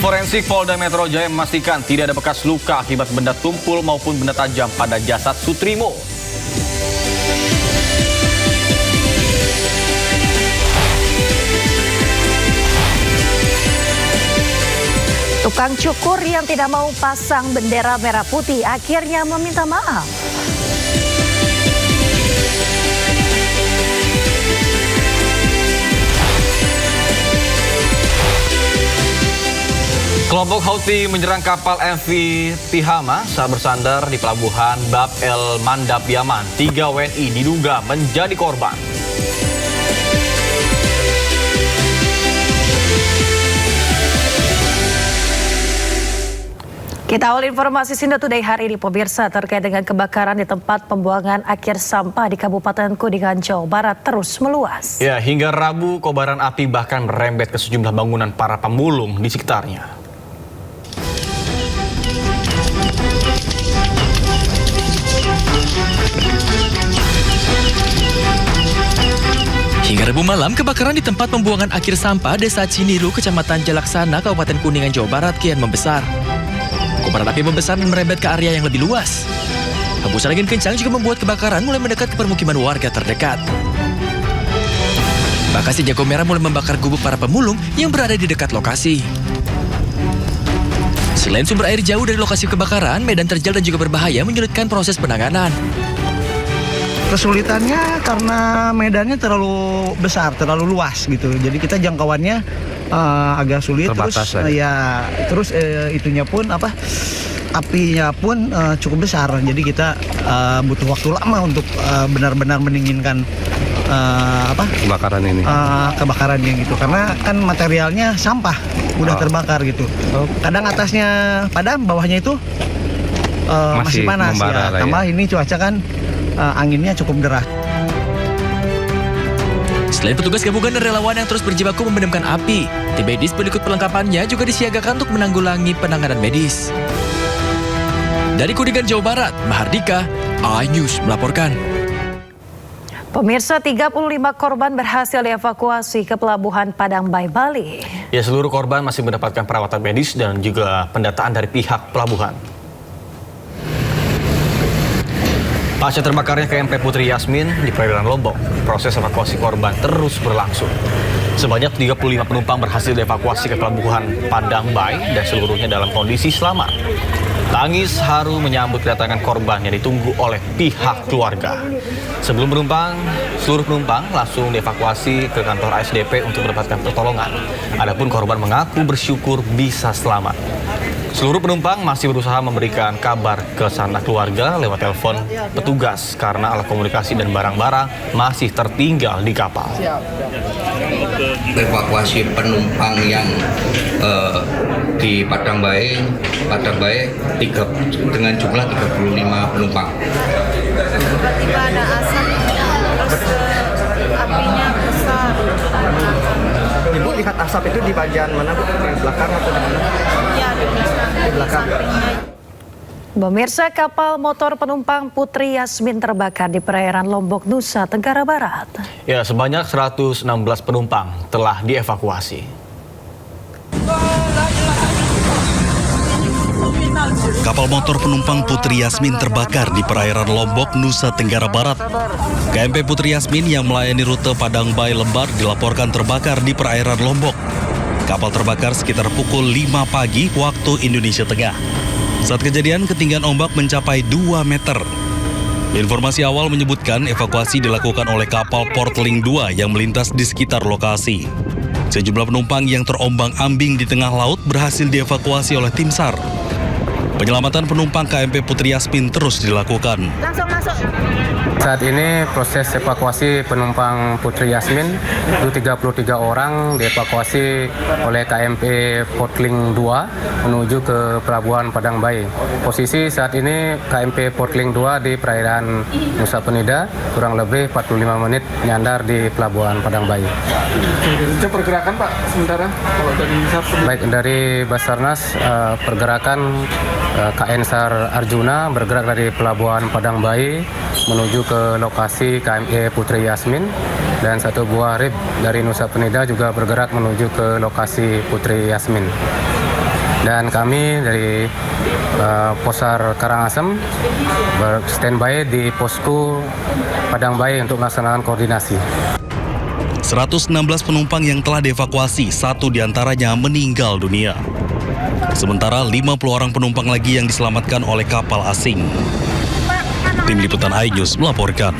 Tim forensik Polda Metro Jaya memastikan tidak ada bekas luka akibat benda tumpul maupun benda tajam pada jasad Sutrimo. Tukang cukur yang tidak mau pasang bendera merah putih akhirnya meminta maaf. Kelompok Houthi menyerang kapal MV Tihama saat bersandar di pelabuhan Bab El Mandab, Yaman. 3 WNI diduga menjadi korban. Kita awal informasi Sindo Today hari ini pemirsa terkait dengan kebakaran di tempat pembuangan akhir sampah di Kabupaten Kuningan, Jawa Barat terus meluas. Ya, hingga Rabu kobaran api bahkan merembet ke sejumlah bangunan para pemulung di sekitarnya. Hingga Rabu malam, kebakaran di tempat pembuangan akhir sampah Desa Ciniru, Kecamatan Jalaksana, Kabupaten Kuningan, Jawa Barat kian membesar. Kobaran api membesar dan merembet ke area yang lebih luas. Hembusan angin kencang juga membuat kebakaran mulai mendekat ke permukiman warga terdekat. Bahkan si jago merah mulai membakar gubuk para pemulung yang berada di dekat lokasi. Selain sumber air jauh dari lokasi kebakaran, medan terjal dan juga berbahaya menyulitkan proses penanganan. Kesulitannya karena medannya terlalu besar, terlalu luas gitu. Jadi kita jangkauannya agak sulit. Terbatas, terus itunya pun apinya pun cukup besar. Jadi kita butuh waktu lama untuk benar-benar mendinginkan kebakarannya gitu. Karena kan materialnya sampah udah terbakar gitu. Kadang atasnya padam, bawahnya itu masih panas ya. Tambah ini cuaca kan anginnya cukup deras. Selain petugas gabungan dan relawan yang terus berjibaku memadamkan api, tim medis berikut perlengkapannya juga disiagakan untuk menanggulangi penanganan medis. Dari Kuningan, Jawa Barat, Mahardika, iNews melaporkan. Pemirsa, 35 korban berhasil dievakuasi ke Pelabuhan Padang Bay, Bali. Ya, seluruh korban masih mendapatkan perawatan medis dan juga pendataan dari pihak pelabuhan. Pasca terbakarnya KMP Putri Yasmin di perairan Lombok, proses evakuasi korban terus berlangsung. Sebanyak 35 penumpang berhasil dievakuasi ke Pelabuhan Padang Bay dan seluruhnya dalam kondisi selamat. Tangis haru menyambut kedatangan korban yang ditunggu oleh pihak keluarga. Seluruh penumpang langsung dievakuasi ke kantor ASDP untuk mendapatkan pertolongan. Adapun korban mengaku bersyukur bisa selamat. Seluruh penumpang masih berusaha memberikan kabar ke sanak keluarga lewat telepon petugas karena alat komunikasi dan barang-barang masih tertinggal di kapal. Evakuasi penumpang yang di Padang Bay dengan jumlah 35 penumpang. Tiba-tiba ada asap, terus apinya besar. Ibu lihat asap itu di bagian mana, Bu? Di belakang atau di mana? Iya, di belakang. Pemirsa, kapal motor penumpang Putri Yasmin terbakar di perairan Lombok, Nusa Tenggara Barat. Ya, sebanyak 116 penumpang telah dievakuasi. Kapal motor penumpang Putri Yasmin terbakar di perairan Lombok, Nusa Tenggara Barat. KMP Putri Yasmin yang melayani rute Padang Bay Lembar dilaporkan terbakar di perairan Lombok. Kapal terbakar sekitar pukul 5 pagi waktu Indonesia Tengah. Saat kejadian, ketinggian ombak mencapai 2 meter. Informasi awal menyebutkan evakuasi dilakukan oleh kapal Portling 2 yang melintas di sekitar lokasi. Sejumlah penumpang yang terombang-ambing di tengah laut berhasil dievakuasi oleh tim SAR. Penyelamatan penumpang KMP Putri Yasmin terus dilakukan. Langsung masuk. Saat ini proses evakuasi penumpang Putri Yasmin itu 33 orang dievakuasi oleh KMP Portling 2 menuju ke Pelabuhan Padang Bay. Posisi saat ini KMP Portling 2 di perairan Nusa Penida kurang lebih 45 menit nyandar di Pelabuhan Padang Bay. Itu pergerakan, Pak, sementara kalau dari SAR? Baik, dari Basarnas pergerakan KN SAR Arjuna bergerak dari Pelabuhan Padang Bay menuju ke lokasi KMP Putri Yasmin, dan satu buah RIB dari Nusa Penida juga bergerak menuju ke lokasi Putri Yasmin. Dan kami dari Posar Karangasem standby di posko Padang Bayi untuk melaksanakan koordinasi. 116 penumpang yang telah dievakuasi, 1 diantaranya meninggal dunia. Sementara 50 orang penumpang lagi yang diselamatkan oleh kapal asing. Tim Liputan iNews melaporkan.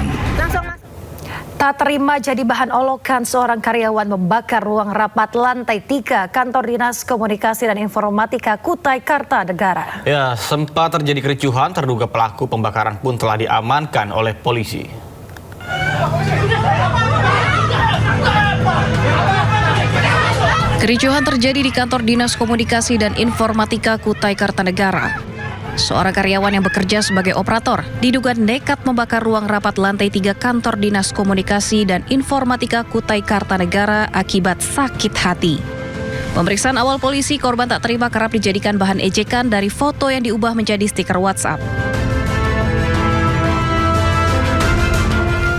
Tak terima jadi bahan olokan, seorang karyawan membakar ruang rapat lantai 3 kantor Dinas Komunikasi dan Informatika Kutai Kartanegara. Ya, sempat terjadi kericuhan, terduga pelaku pembakaran pun telah diamankan oleh polisi. Kericuhan terjadi di kantor Dinas Komunikasi dan Informatika Kutai Kartanegara. Seorang karyawan yang bekerja sebagai operator diduga nekat membakar ruang rapat lantai 3 kantor Dinas Komunikasi dan Informatika Kutai Kartanegara akibat sakit hati. Pemeriksaan awal polisi, korban tak terima kerap dijadikan bahan ejekan dari foto yang diubah menjadi stiker WhatsApp.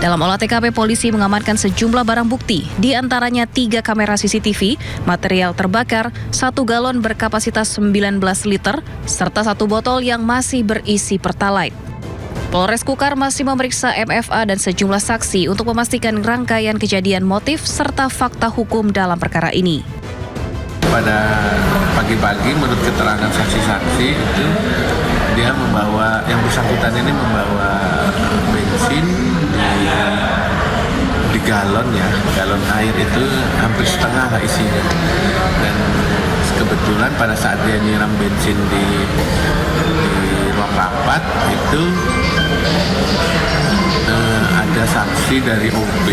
Dalam olah TKP, polisi mengamankan sejumlah barang bukti, di antaranya 3 kamera CCTV, material terbakar, 1 galon berkapasitas 19 liter, serta 1 botol yang masih berisi Pertalite. Polres Kukar masih memeriksa MFA dan sejumlah saksi untuk memastikan rangkaian kejadian, motif, serta fakta hukum dalam perkara ini. Pada pagi-pagi, menurut keterangan saksi-saksi itu, dia membawa, yang bersangkutan ini membawa bensin di galon ya, galon air itu hampir setengah lah isinya. Dan kebetulan pada saat dia nyiram bensin di ruang rapat itu ada saksi dari OB.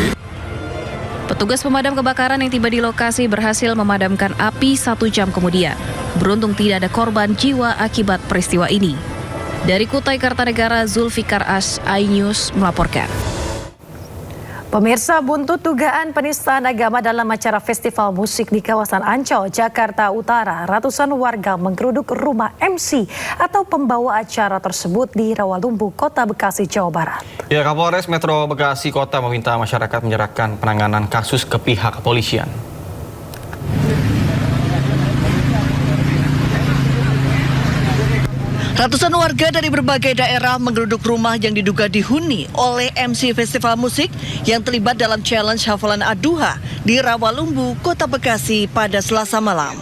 Petugas pemadam kebakaran yang tiba di lokasi berhasil memadamkan api 1 jam kemudian. Beruntung tidak ada korban jiwa akibat peristiwa ini. Dari Kutai Kartanegara, Zulfikar As, iNews melaporkan. Pemirsa, buntut dugaan penistaan agama dalam acara festival musik di kawasan Ancol, Jakarta Utara, ratusan warga menggeruduk rumah MC atau pembawa acara tersebut di Rawalumbu, Kota Bekasi, Jawa Barat. Ya, Kapolres Metro Bekasi Kota meminta masyarakat menyerahkan penanganan kasus ke pihak kepolisian. Ratusan warga dari berbagai daerah menggeruduk rumah yang diduga dihuni oleh MC festival musik yang terlibat dalam challenge hafalan Ad-Duha di Rawalumbu, Kota Bekasi pada Selasa malam.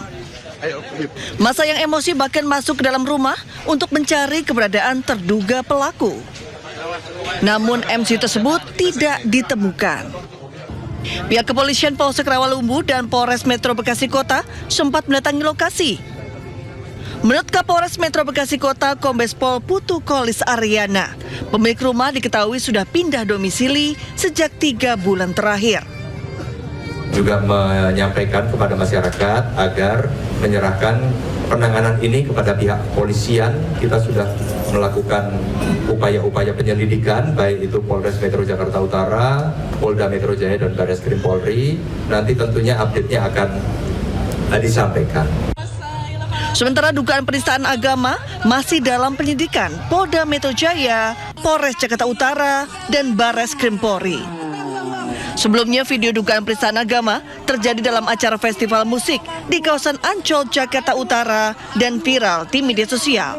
Masa yang emosi bahkan masuk ke dalam rumah untuk mencari keberadaan terduga pelaku. Namun MC tersebut tidak ditemukan. Pihak kepolisian Polsek Rawalumbu dan Polres Metro Bekasi Kota sempat mendatangi lokasi. Menurut Kapolres Metro Bekasi Kota, Kombes Pol Putu Kolis Aryana, pemilik rumah diketahui sudah pindah domisili sejak 3 bulan terakhir. Juga menyampaikan kepada masyarakat agar menyerahkan penanganan ini kepada pihak kepolisian. Kita sudah melakukan upaya-upaya penyelidikan, baik itu Polres Metro Jakarta Utara, Polda Metro Jaya, dan Barreskrim Polri. Nanti tentunya update-nya akan disampaikan. Sementara dugaan penistaan agama masih dalam penyidikan Polda Metro Jaya, Polres Jakarta Utara, dan Barreskrim Polri. Sebelumnya, video dugaan penistaan agama terjadi dalam acara festival musik di kawasan Ancol, Jakarta Utara, dan viral di media sosial.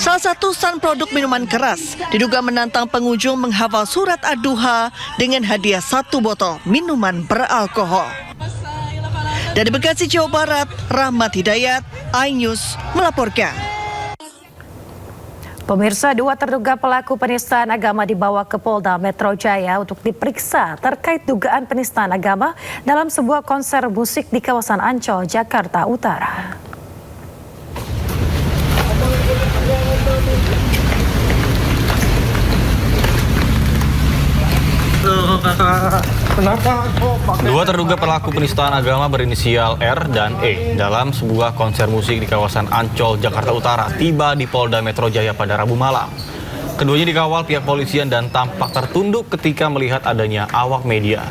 Salah satu stand produk minuman keras diduga menantang pengunjung menghafal surat Ad-Duha dengan hadiah 1 botol minuman beralkohol. Dari Bekasi, Jawa Barat, Rahmat Hidayat, iNews melaporkan. Pemirsa, 2 terduga pelaku penistaan agama dibawa ke Polda Metro Jaya untuk diperiksa terkait dugaan penistaan agama dalam sebuah konser musik di kawasan Ancol, Jakarta Utara. Dua terduga pelaku penistaan agama berinisial R dan E dalam sebuah konser musik di kawasan Ancol, Jakarta Utara tiba di Polda Metro Jaya pada Rabu malam. Keduanya dikawal pihak polisian dan tampak tertunduk ketika melihat adanya awak media.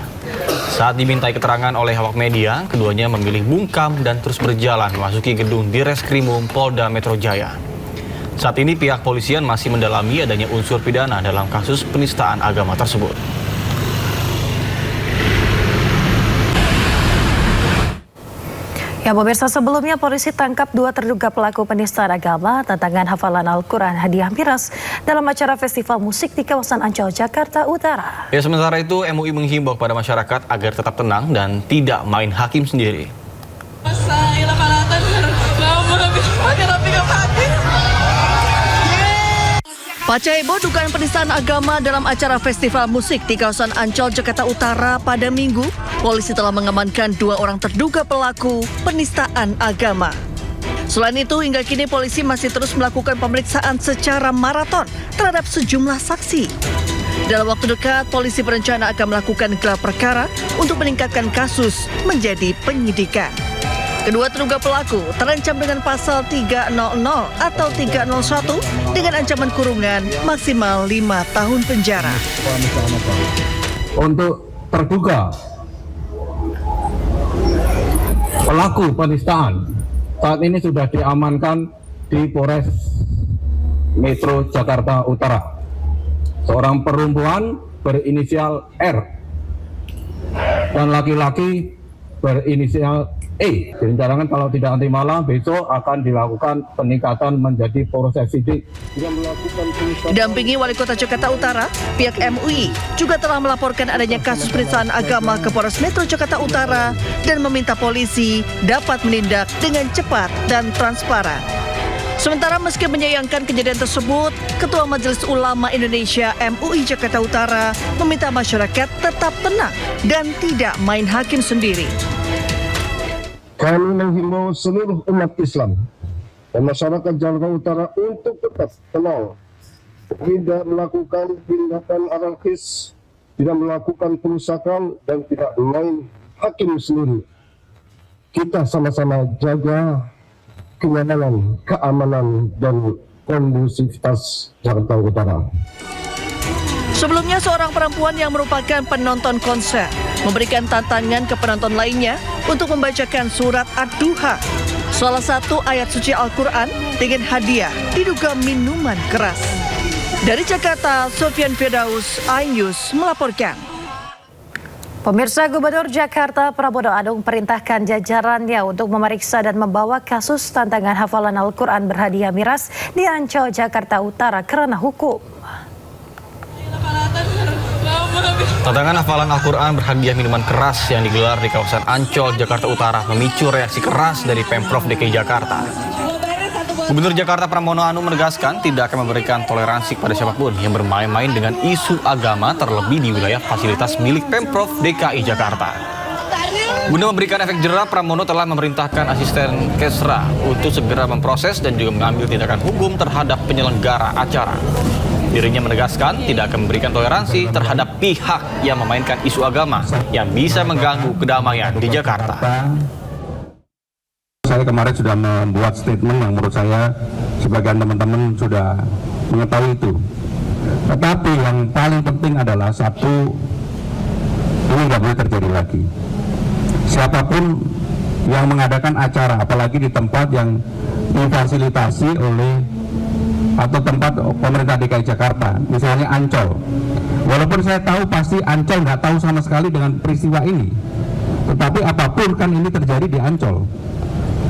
Saat dimintai keterangan oleh awak media, keduanya memilih bungkam dan terus berjalan memasuki gedung Direskrimum Polda Metro Jaya. Saat ini pihak polisian masih mendalami adanya unsur pidana dalam kasus penistaan agama tersebut. Ya pemirsa, sebelumnya polisi tangkap 2 terduga pelaku penistaan agama tantangan hafalan Al-Quran hadiah miras dalam acara festival musik di kawasan Ancol, Jakarta Utara. Ya, sementara itu MUI menghimbau kepada masyarakat agar tetap tenang dan tidak main hakim sendiri. Pasca heboh dugaan penistaan agama dalam acara festival musik di kawasan Ancol, Jakarta Utara pada Minggu, polisi telah mengamankan 2 orang terduga pelaku penistaan agama. Selain itu, hingga kini polisi masih terus melakukan pemeriksaan secara maraton terhadap sejumlah saksi. Dalam waktu dekat, polisi berencana akan melakukan gelar perkara untuk meningkatkan kasus menjadi penyidikan. Kedua terduga pelaku terancam dengan pasal 300 atau 301 dengan ancaman kurungan maksimal 5 tahun penjara. Untuk terduga pelaku penistaan saat ini sudah diamankan di Polres Metro Jakarta Utara. Seorang perempuan berinisial R dan laki-laki berinisial E. Direncanakan kalau tidak nanti malam besok akan dilakukan peningkatan menjadi proses sidik. Didampingi Wali Kota Jakarta Utara, pihak MUI juga telah melaporkan adanya kasus penistaan agama ke Polres Metro Jakarta Utara dan meminta polisi dapat menindak dengan cepat dan transparan. Sementara meski menyayangkan kejadian tersebut, Ketua Majelis Ulama Indonesia MUI Jakarta Utara meminta masyarakat tetap tenang dan tidak main hakim sendiri. Kami menghimbau seluruh umat Islam dan masyarakat Jakarta Utara untuk tetap tenang, tidak melakukan tindakan anarkis, tidak melakukan perusakan, dan tidak main hakim sendiri. Kita sama-sama jaga kenyamanan, keamanan, dan kondusivitas Jakarta Utara. Sebelumnya, seorang perempuan yang merupakan penonton konser memberikan tantangan ke penonton lainnya untuk membacakan surat Ad-Duha, salah satu ayat suci Al-Quran, dengan hadiah diduga minuman keras. Dari Jakarta, Sofian Firdaus, iNews melaporkan. Pemirsa, Gubernur Jakarta Prabowo Anung perintahkan jajarannya untuk memeriksa dan membawa kasus tantangan hafalan Al-Quran berhadiah miras di Ancol, Jakarta Utara karena hukum. Tantangan hafalan Al-Quran berhadiah minuman keras yang digelar di kawasan Ancol, Jakarta Utara memicu reaksi keras dari Pemprov DKI Jakarta. Gubernur Jakarta Pramono Anung menegaskan tidak akan memberikan toleransi kepada siapapun yang bermain-main dengan isu agama, terlebih di wilayah fasilitas milik Pemprov DKI Jakarta. Guna memberikan efek jera, Pramono telah memerintahkan asisten Kesra untuk segera memproses dan juga mengambil tindakan hukum terhadap penyelenggara acara. Dirinya menegaskan tidak akan memberikan toleransi terhadap pihak yang memainkan isu agama yang bisa mengganggu kedamaian di Jakarta. Saya kemarin sudah membuat statement yang menurut saya sebagian teman-teman sudah mengetahui itu. Tetapi yang paling penting adalah satu, ini nggak boleh terjadi lagi. Siapapun yang mengadakan acara, apalagi di tempat yang difasilitasi oleh atau tempat pemerintah DKI Jakarta, misalnya Ancol. Walaupun saya tahu pasti Ancol nggak tahu sama sekali dengan peristiwa ini, tetapi apapun kan ini terjadi di Ancol.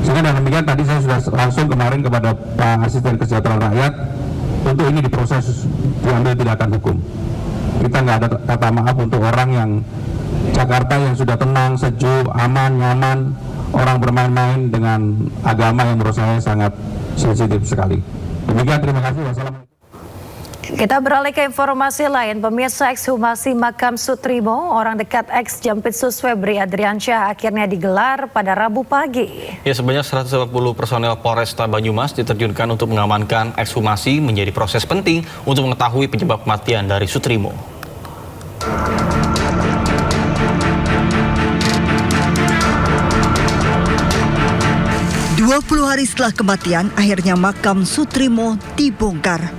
Sehingga dengan demikian tadi saya sudah langsung kemarin kepada Pak Asisten Kesejahteraan Rakyat untuk ini diproses, diambil tindakan hukum. Kita nggak ada kata maaf untuk orang yang Jakarta yang sudah tenang, sejuk, aman, nyaman, orang bermain-main dengan agama yang menurut saya sangat sensitif sekali. Demikian, terima kasih. Wassalamualaikum. Kita beralih ke informasi lain. Pemirsa, ekshumasi makam Sutrimo, orang dekat ex Jampitsus Febri Adriansyah, akhirnya digelar pada Rabu pagi. Ya, sebanyak 180 personel Polresta Banyumas diterjunkan untuk mengamankan ekshumasi, menjadi proses penting untuk mengetahui penyebab kematian dari Sutrimo. 20 hari setelah kematian, akhirnya makam Sutrimo dibongkar.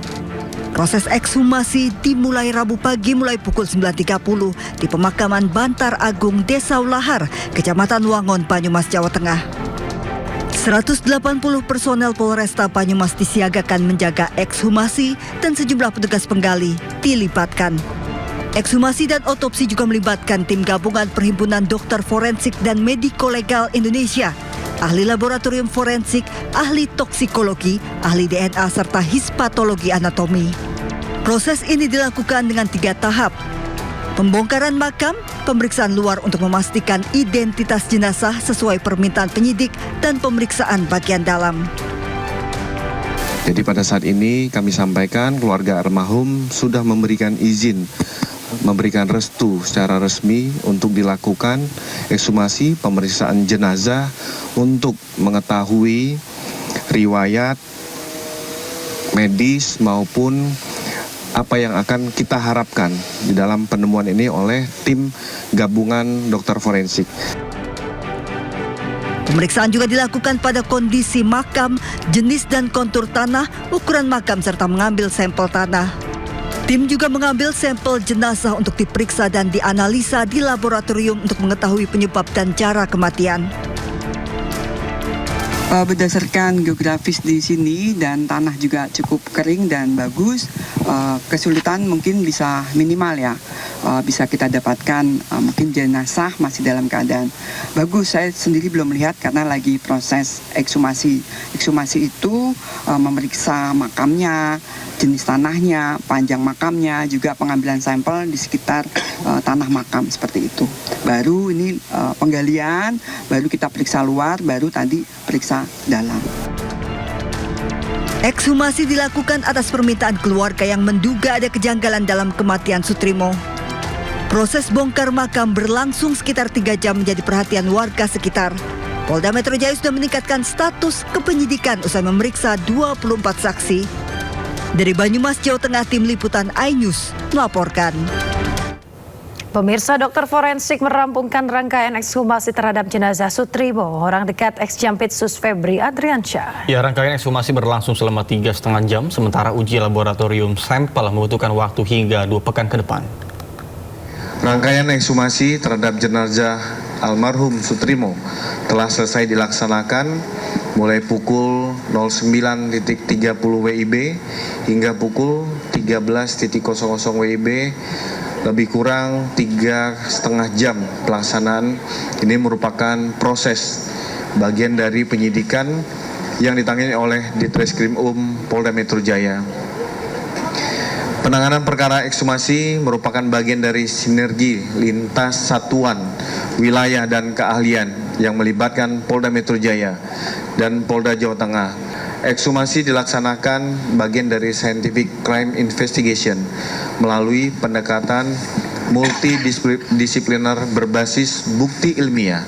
Proses ekshumasi dimulai Rabu pagi mulai pukul 9.30 di pemakaman Bantar Agung, Desa Ulahar, Kecamatan Wangon, Banyumas, Jawa Tengah. 180 personel Polresta Banyumas disiagakan menjaga ekshumasi dan sejumlah petugas penggali dilibatkan. Ekshumasi dan otopsi juga melibatkan tim gabungan Perhimpunan Dokter Forensik dan Mediko Legal Indonesia ahli laboratorium forensik, ahli toksikologi, ahli DNA, serta hispatologi anatomi. Proses ini dilakukan dengan 3 tahap. Pembongkaran makam, pemeriksaan luar untuk memastikan identitas jenazah sesuai permintaan penyidik, dan pemeriksaan bagian dalam. Jadi pada saat ini kami sampaikan keluarga almarhum sudah memberikan izin, memberikan restu secara resmi untuk dilakukan ekshumasi pemeriksaan jenazah untuk mengetahui riwayat medis maupun apa yang akan kita harapkan di dalam penemuan ini oleh tim gabungan dokter forensik. Pemeriksaan juga dilakukan pada kondisi makam, jenis dan kontur tanah, ukuran makam, serta mengambil sampel tanah. Tim juga mengambil sampel jenazah untuk diperiksa dan dianalisa di laboratorium untuk mengetahui penyebab dan cara kematian. Berdasarkan geografis di sini dan tanah juga cukup kering dan bagus, kesulitan mungkin bisa minimal ya. Bisa kita dapatkan mungkin jenazah masih dalam keadaan bagus. Saya sendiri belum melihat karena lagi proses ekshumasi. Ekshumasi itu memeriksa makamnya, jenis tanahnya, panjang makamnya, juga pengambilan sampel di sekitar tanah makam seperti itu. Baru ini penggalian, baru kita periksa luar, baru tadi periksa dalam. Ekshumasi dilakukan atas permintaan keluarga yang menduga ada kejanggalan dalam kematian Sutrimo. Proses bongkar makam berlangsung sekitar 3 jam menjadi perhatian warga sekitar. Polda Metro Jaya sudah meningkatkan status kepenyidikan usai memeriksa 24 saksi. Dari Banyumas, Jawa Tengah, Tim Liputan iNews melaporkan. Pemirsa, dokter forensik merampungkan rangkaian ekshumasi terhadap jenazah Sutrimo, orang dekat ex-Jampitsus Febri Adriansyah. Ya, rangkaian ekshumasi berlangsung selama 3,5 jam, sementara uji laboratorium sampel membutuhkan waktu hingga 2 pekan ke depan. Rangkaian ekshumasi terhadap jenazah almarhum Sutrimo telah selesai dilaksanakan mulai pukul 09.30 WIB hingga pukul 13.00 WIB. Lebih kurang 3,5 jam pelaksanaan. Ini merupakan proses bagian dari penyidikan yang ditangani oleh Ditreskrim Polda Metro Jaya. Penanganan perkara ekshumasi merupakan bagian dari sinergi lintas satuan, wilayah dan keahlian yang melibatkan Polda Metro Jaya dan Polda Jawa Tengah. Ekshumasi dilaksanakan bagian dari scientific crime investigation melalui pendekatan multidisipliner berbasis bukti ilmiah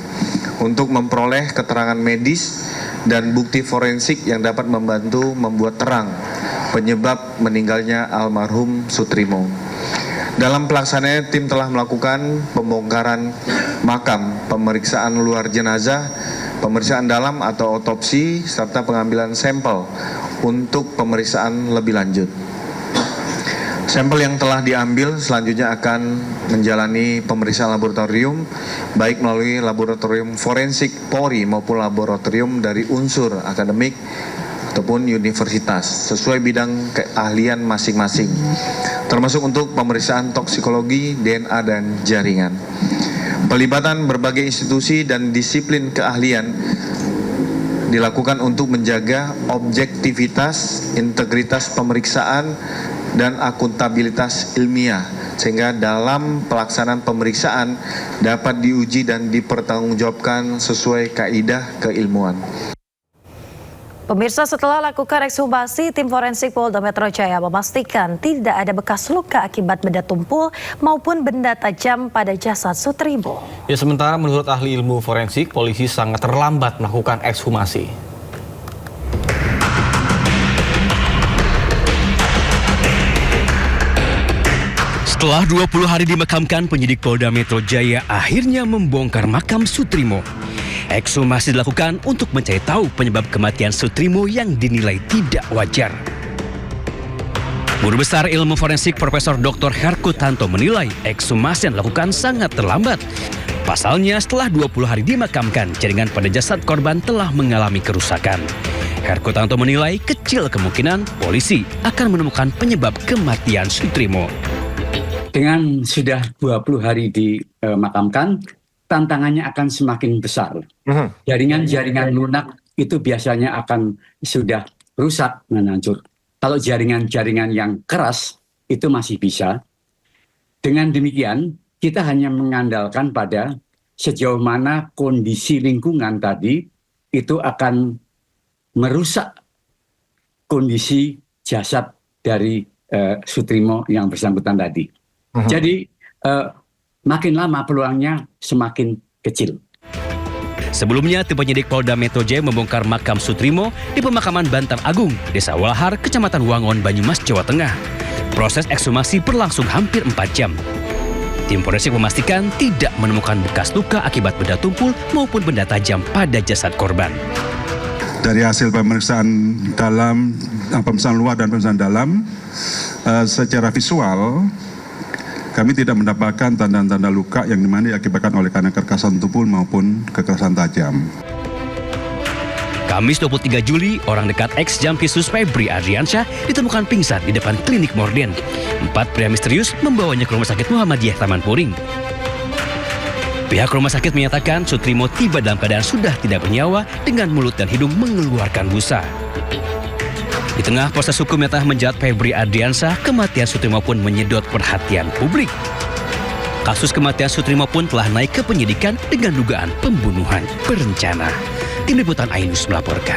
untuk memperoleh keterangan medis dan bukti forensik yang dapat membantu membuat terang penyebab meninggalnya almarhum Sutrimo. Dalam pelaksanaannya, tim telah melakukan pembongkaran makam, pemeriksaan luar jenazah, pemeriksaan dalam atau otopsi, serta pengambilan sampel untuk pemeriksaan lebih lanjut. Sampel yang telah diambil selanjutnya akan menjalani pemeriksaan laboratorium, baik melalui laboratorium forensik Polri maupun laboratorium dari unsur akademik ataupun universitas sesuai bidang keahlian masing-masing, termasuk untuk pemeriksaan toksikologi, DNA, dan jaringan. Pelibatan berbagai institusi dan disiplin keahlian dilakukan untuk menjaga objektivitas, integritas pemeriksaan, dan akuntabilitas ilmiah, sehingga dalam pelaksanaan pemeriksaan dapat diuji dan dipertanggungjawabkan sesuai kaidah keilmuan. Pemirsa, setelah lakukan ekshumasi, tim forensik Polda Metro Jaya memastikan tidak ada bekas luka akibat benda tumpul maupun benda tajam pada jasad Sutrimo. Ya, sementara menurut ahli ilmu forensik, polisi sangat terlambat melakukan ekshumasi. Setelah 20 hari dimakamkan, penyidik Polda Metro Jaya akhirnya membongkar makam Sutrimo. Ekshumasi dilakukan untuk mencari tahu penyebab kematian Sutrimo yang dinilai tidak wajar. Guru Besar Ilmu Forensik Profesor Dr. Herkutanto menilai ekshumasi yang dilakukan sangat terlambat. Pasalnya setelah 20 hari dimakamkan, jaringan pada jasad korban telah mengalami kerusakan. Herkutanto menilai kecil kemungkinan polisi akan menemukan penyebab kematian Sutrimo. Dengan sudah 20 hari dimakamkan, tantangannya akan semakin besar. Jaringan-jaringan lunak itu biasanya akan sudah rusak dan hancur. Kalau jaringan-jaringan yang keras itu masih bisa. Dengan demikian, kita hanya mengandalkan pada sejauh mana kondisi lingkungan tadi itu akan merusak kondisi jasad dari Sutrimo yang bersangkutan tadi. Jadi makin lama peluangnya semakin kecil. Sebelumnya, tim penyidik Polda Metro Jaya membongkar makam Sutrimo di pemakaman Bantar Agung, Desa Walahar, Kecamatan Wangon, Banyumas, Jawa Tengah. Proses ekshumasi berlangsung hampir 4 jam. Tim forensik memastikan tidak menemukan bekas luka akibat benda tumpul maupun benda tajam pada jasad korban. Dari hasil pemeriksaan dalam, pemeriksaan luar dan pemeriksaan dalam, secara visual kami tidak mendapatkan tanda-tanda luka yang dimana diakibatkan oleh karena kekerasan tumpul maupun kekerasan tajam. Kamis 23 Juli, orang dekat ex-Jampitsus Febri Adriansyah ditemukan pingsan di depan klinik Morden. 4 pria misterius membawanya ke Rumah Sakit Muhammadiyah Taman Puring. Pihak rumah sakit menyatakan Sutrimo tiba dalam keadaan sudah tidak bernyawa dengan mulut dan hidung mengeluarkan busa. Di tengah proses hukum yang telah menjerat Febri Adriansyah, kematian Sutrimo pun menyedot perhatian publik. Kasus kematian Sutrimo pun telah naik ke penyidikan dengan dugaan pembunuhan berencana. Tim Liputan Ainus melaporkan.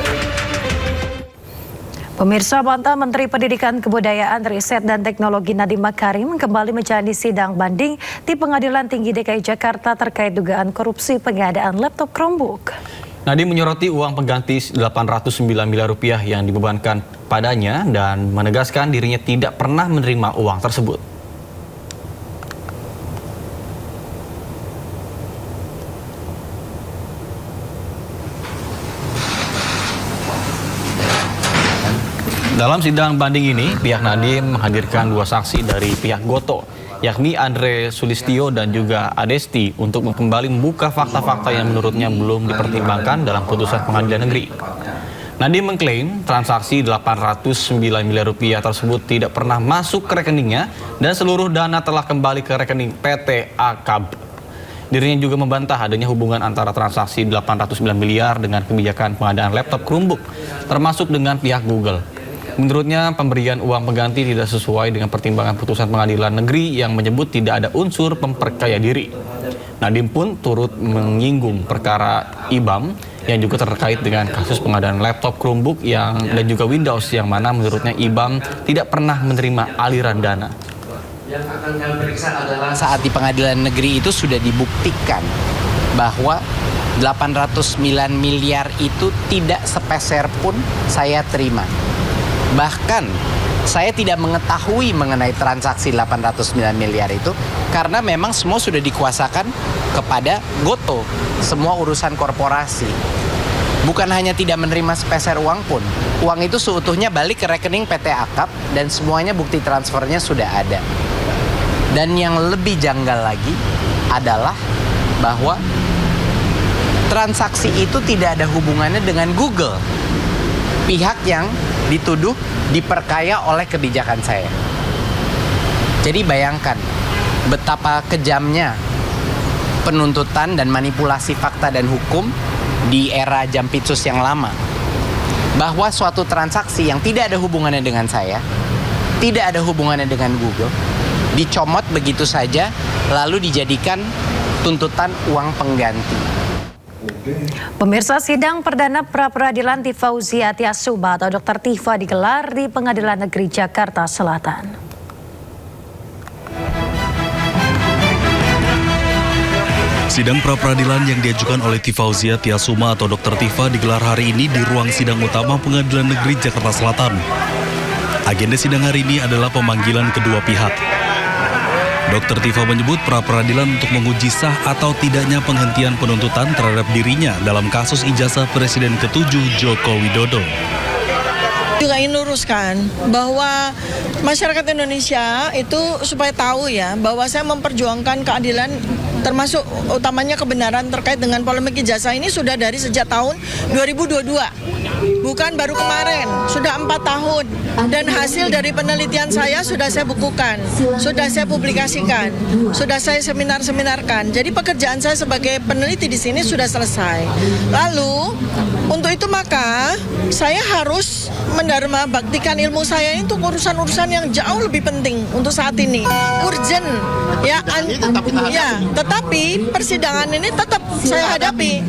Pemirsa, mantan Menteri Pendidikan, Kebudayaan, Riset dan Teknologi Nadiem Makarim kembali menjalani sidang banding di Pengadilan Tinggi DKI Jakarta terkait dugaan korupsi pengadaan laptop Chromebook. Nadiem menyoroti uang pengganti 809 miliar rupiah yang dibebankan padanya dan menegaskan dirinya tidak pernah menerima uang tersebut. Dalam sidang banding ini, pihak Nadiem menghadirkan 2 saksi dari pihak Goto, yakni Andre Sulistyo dan juga Adesti, untuk kembali membuka fakta-fakta yang menurutnya belum dipertimbangkan dalam putusan pengadilan negeri. Nadiem mengklaim transaksi 809 miliar rupiah tersebut tidak pernah masuk ke rekeningnya dan seluruh dana telah kembali ke rekening PT AKAB. Dirinya juga membantah adanya hubungan antara transaksi 809 miliar dengan kebijakan pengadaan laptop Chromebook, termasuk dengan pihak Google. Menurutnya, pemberian uang pengganti tidak sesuai dengan pertimbangan putusan pengadilan negeri yang menyebut tidak ada unsur memperkaya diri. Nadiem pun turut menyinggung perkara IBAM yang juga terkait dengan kasus pengadaan laptop Chromebook dan juga Windows yang mana menurutnya IBAM tidak pernah menerima aliran dana. Yang akan kami periksa adalah saat di pengadilan negeri itu sudah dibuktikan bahwa 809 miliar itu tidak sepeser pun saya terima. Bahkan saya tidak mengetahui mengenai transaksi 809 miliar itu karena memang semua sudah dikuasakan kepada Goto, semua urusan korporasi. Bukan hanya tidak menerima sepeser uang pun, uang itu seutuhnya balik ke rekening PT AKAB dan semuanya bukti transfernya sudah ada. Dan yang lebih janggal lagi adalah bahwa transaksi itu tidak ada hubungannya dengan Google, pihak yang dituduh diperkaya oleh kebijakan saya. Jadi bayangkan betapa kejamnya penuntutan dan manipulasi fakta dan hukum di era Jampitsus yang lama. Bahwa suatu transaksi yang tidak ada hubungannya dengan saya, tidak ada hubungannya dengan Google, dicomot begitu saja lalu dijadikan tuntutan uang pengganti. Pemirsa, sidang perdana pra-peradilan Tifauzia Tiasuma atau Dr. Tifa digelar di Pengadilan Negeri Jakarta Selatan. Sidang pra-peradilan yang diajukan oleh Tifauzia Tiasuma atau Dr. Tifa digelar hari ini di ruang sidang utama Pengadilan Negeri Jakarta Selatan. Agenda sidang hari ini adalah pemanggilan kedua pihak. Dr. Tifa menyebut pra-peradilan untuk menguji sah atau tidaknya penghentian penuntutan terhadap dirinya dalam kasus ijazah Presiden ke-7 Joko Widodo. Juga ingin luruskan bahwa masyarakat Indonesia itu supaya tahu ya bahwa saya memperjuangkan keadilan termasuk utamanya kebenaran terkait dengan polemik ijazah ini sudah dari sejak tahun 2022. Bukan baru kemarin, sudah 4 tahun. Dan hasil dari penelitian saya sudah saya bukukan, sudah saya publikasikan, sudah saya seminar-seminarkan. Jadi pekerjaan saya sebagai peneliti di sini sudah selesai. Lalu, untuk itu maka saya harus mendharma baktikan ilmu saya itu urusan-urusan yang jauh lebih penting untuk saat ini. Urgent. Ya, tetapi persidangan ini tetap saya hadapi.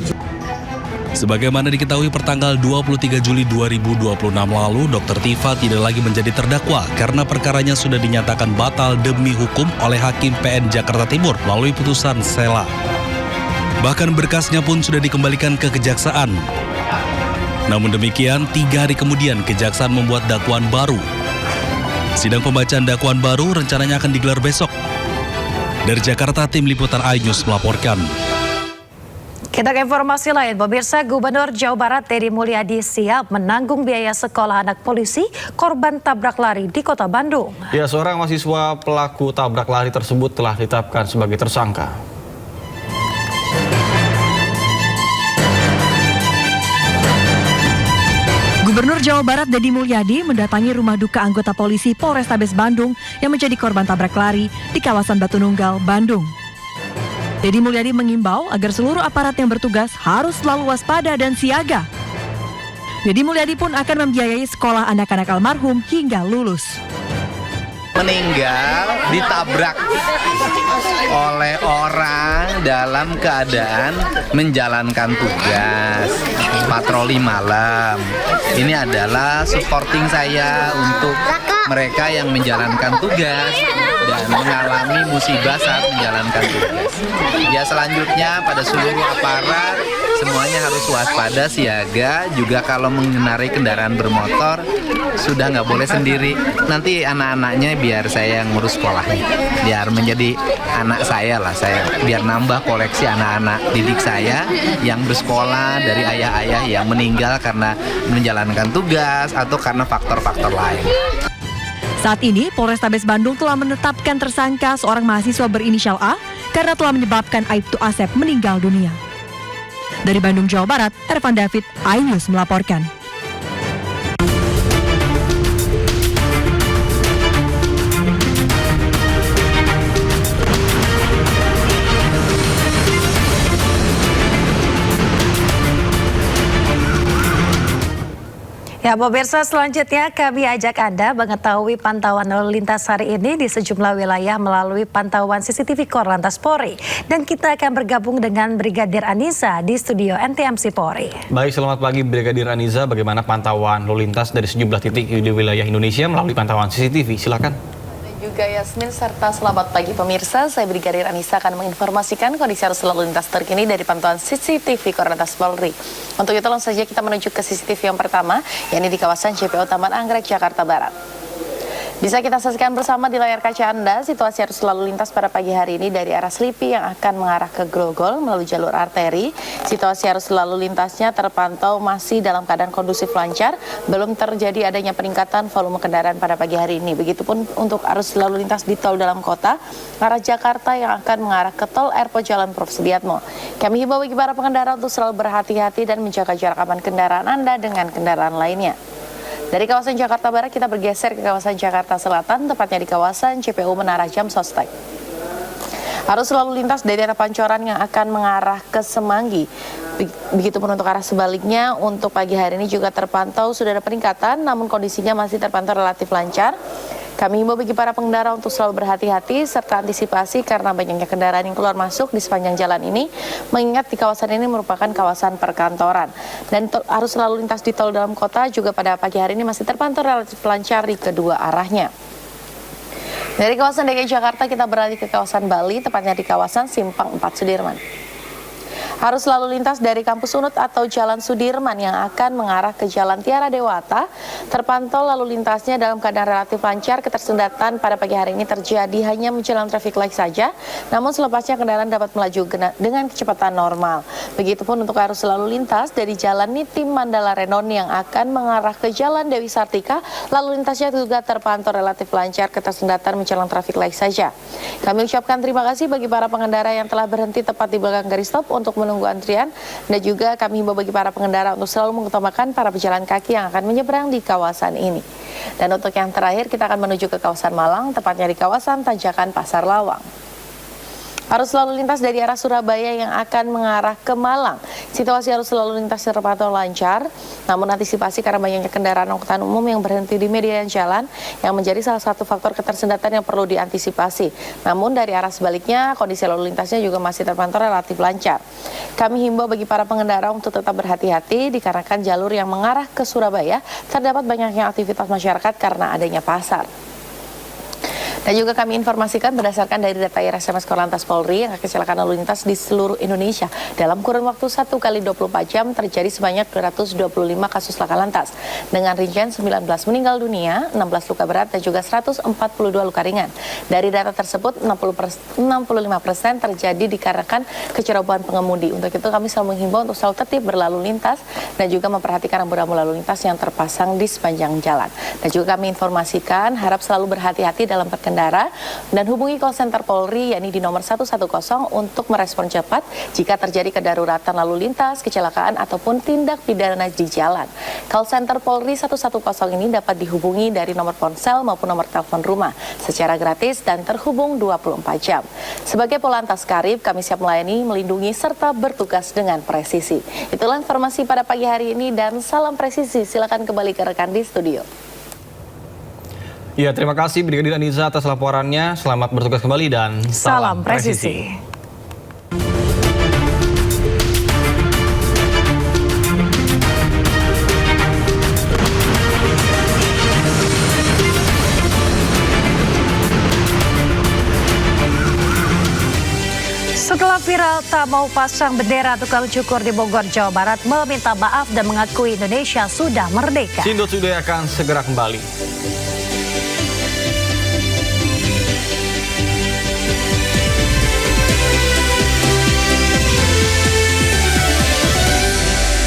Sebagaimana diketahui pertanggal 23 Juli 2026 lalu, Dr. Tifa tidak lagi menjadi terdakwa karena perkaranya sudah dinyatakan batal demi hukum oleh Hakim PN Jakarta Timur melalui putusan sela. Bahkan berkasnya pun sudah dikembalikan ke kejaksaan. Namun demikian, 3 hari kemudian kejaksaan membuat dakwaan baru. Sidang pembacaan dakwaan baru rencananya akan digelar besok. Dari Jakarta, Tim Liputan iNews melaporkan. Kita ke informasi lain, pemirsa. Gubernur Jawa Barat Deddy Mulyadi siap menanggung biaya sekolah anak polisi korban tabrak lari di Kota Bandung. Ya, seorang mahasiswa pelaku tabrak lari tersebut telah ditetapkan sebagai tersangka. Gubernur Jawa Barat Deddy Mulyadi mendatangi rumah duka anggota polisi Polrestabes Bandung yang menjadi korban tabrak lari di kawasan Batu Nunggal, Bandung. Deddy Mulyadi mengimbau agar seluruh aparat yang bertugas harus selalu waspada dan siaga. Deddy Mulyadi pun akan membiayai sekolah anak-anak almarhum hingga lulus. Meninggal ditabrak oleh orang dalam keadaan menjalankan tugas patroli malam. Ini adalah supporting saya untuk mereka yang menjalankan tugas dan mengalami musibah saat menjalankan tugas. Ya, selanjutnya pada seluruh aparat semuanya harus waspada, siaga. Juga kalau mengendarai kendaraan bermotor sudah nggak boleh sendiri. Nanti anak-anaknya biar saya yang ngurus sekolahnya, biar menjadi anak saya lah, saya biar nambah koleksi anak-anak didik saya yang bersekolah dari ayah-ayah yang meninggal karena menjalankan tugas atau karena faktor-faktor lain. Saat ini, Polrestabes Bandung telah menetapkan tersangka seorang mahasiswa berinisial A karena telah menyebabkan Aibtu Asep meninggal dunia. Dari Bandung, Jawa Barat, Ervan David, iNews melaporkan. Ya, pemirsa, selanjutnya kami ajak Anda mengetahui pantauan lalu lintas hari ini di sejumlah wilayah melalui pantauan CCTV Korlantas Polri. Dan kita akan bergabung dengan Brigadir Aniza di studio NTMC Polri. Baik, selamat pagi Brigadir Aniza. Bagaimana pantauan lalu lintas dari sejumlah titik di wilayah Indonesia melalui pantauan CCTV? Silakan. Juga Yasmin serta selamat pagi pemirsa, saya Brigadir Anissa akan menginformasikan kondisi arus lalu lintas terkini dari pantauan CCTV Korlantas Polri. Untuk itu langsung saja kita menuju ke CCTV yang pertama, yakni di kawasan JPO Taman Anggrek, Jakarta Barat. Bisa kita saksikan bersama di layar kaca Anda situasi arus lalu lintas pada pagi hari ini dari arah Selipi yang akan mengarah ke Grogol melalui jalur arteri. Situasi arus lalu lintasnya terpantau masih dalam keadaan kondusif lancar, belum terjadi adanya peningkatan volume kendaraan pada pagi hari ini. Begitupun untuk arus lalu lintas di tol dalam kota, arah Jakarta yang akan mengarah ke tol Airport Jalan Prof. Sudiatmo. Kami himbau bagi para pengendara untuk selalu berhati-hati dan menjaga jarak aman kendaraan Anda dengan kendaraan lainnya. Dari kawasan Jakarta Barat kita bergeser ke kawasan Jakarta Selatan, tepatnya di kawasan JPU Menara Jam Sostek. Arus lalu lintas dari arah Pancoran yang akan mengarah ke Semanggi. Begitupun untuk arah sebaliknya, untuk pagi hari ini juga terpantau sudah ada peningkatan, namun kondisinya masih terpantau relatif lancar. Kami himbau bagi para pengendara untuk selalu berhati-hati serta antisipasi karena banyaknya kendaraan yang keluar masuk di sepanjang jalan ini, mengingat di kawasan ini merupakan kawasan perkantoran. Dan arus lalu lintas di tol dalam kota juga pada pagi hari ini masih terpantau relatif lancar di kedua arahnya. Dari kawasan DKI Jakarta kita beralih ke kawasan Bali, tepatnya di kawasan Simpang 4 Sudirman. Arus lalu lintas dari Kampus Unut atau Jalan Sudirman yang akan mengarah ke Jalan Tiara Dewata terpantau lalu lintasnya dalam keadaan relatif lancar. Ketersendatan pada pagi hari ini terjadi hanya menjelang traffic light saja, namun selepasnya kendaraan dapat melaju dengan kecepatan normal. Begitupun untuk arus lalu lintas dari Jalan Nitim Mandala Renon yang akan mengarah ke Jalan Dewi Sartika, lalu lintasnya juga terpantau relatif lancar, ketersendatan menjelang traffic light saja. Kami ucapkan terima kasih bagi para pengendara yang telah berhenti tepat di belakang garis stop untuk menunggu antrian, dan juga kami himbau bagi para pengendara untuk selalu mengutamakan para pejalan kaki yang akan menyeberang di kawasan ini. Dan untuk yang terakhir, kita akan menuju ke kawasan Malang, tepatnya di kawasan Tanjakan Pasar Lawang. Arus lalu lintas dari arah Surabaya yang akan mengarah ke Malang. Situasi arus lalu lintas terpantau lancar, namun antisipasi karena banyaknya kendaraan angkutan umum yang berhenti di median jalan yang menjadi salah satu faktor ketersendatan yang perlu diantisipasi. Namun dari arah sebaliknya, kondisi lalu lintasnya juga masih terpantau relatif lancar. Kami himbau bagi para pengendara untuk tetap berhati-hati dikarenakan jalur yang mengarah ke Surabaya terdapat banyaknya aktivitas masyarakat karena adanya pasar. Dan juga kami informasikan berdasarkan dari data RSMS Korlantas Polri yang kecelakaan lalu lintas di seluruh Indonesia dalam kurun waktu 1 kali 24 jam terjadi sebanyak 225 kasus laka lantas dengan rincian 19 meninggal dunia, 16 luka berat dan juga 142 luka ringan. Dari data tersebut 65% terjadi dikarenakan kecerobohan pengemudi. Untuk itu kami selalu menghimbau untuk selalu tertib berlalu lintas dan juga memperhatikan rambu-rambu lalu lintas yang terpasang di sepanjang jalan. Dan juga kami informasikan harap selalu berhati-hati dalam berkendara dan hubungi call center Polri yakni di nomor 110 untuk merespon cepat jika terjadi kedaruratan lalu lintas, kecelakaan ataupun tindak pidana di jalan. Call center Polri 110 ini dapat dihubungi dari nomor ponsel maupun nomor telepon rumah secara gratis dan terhubung 24 jam. Sebagai Polantas Karib, kami siap melayani, melindungi serta bertugas dengan presisi. Itulah informasi pada pagi hari ini dan salam presisi. Silakan kembali ke rekan di studio. Ya, terima kasih Brigadir Aniza atas laporannya. Selamat bertugas kembali dan salam presisi. Setelah viral tak mau pasang bendera tukang cukur di Bogor, Jawa Barat meminta maaf dan mengakui Indonesia sudah merdeka. Sindot Sudaya akan segera kembali.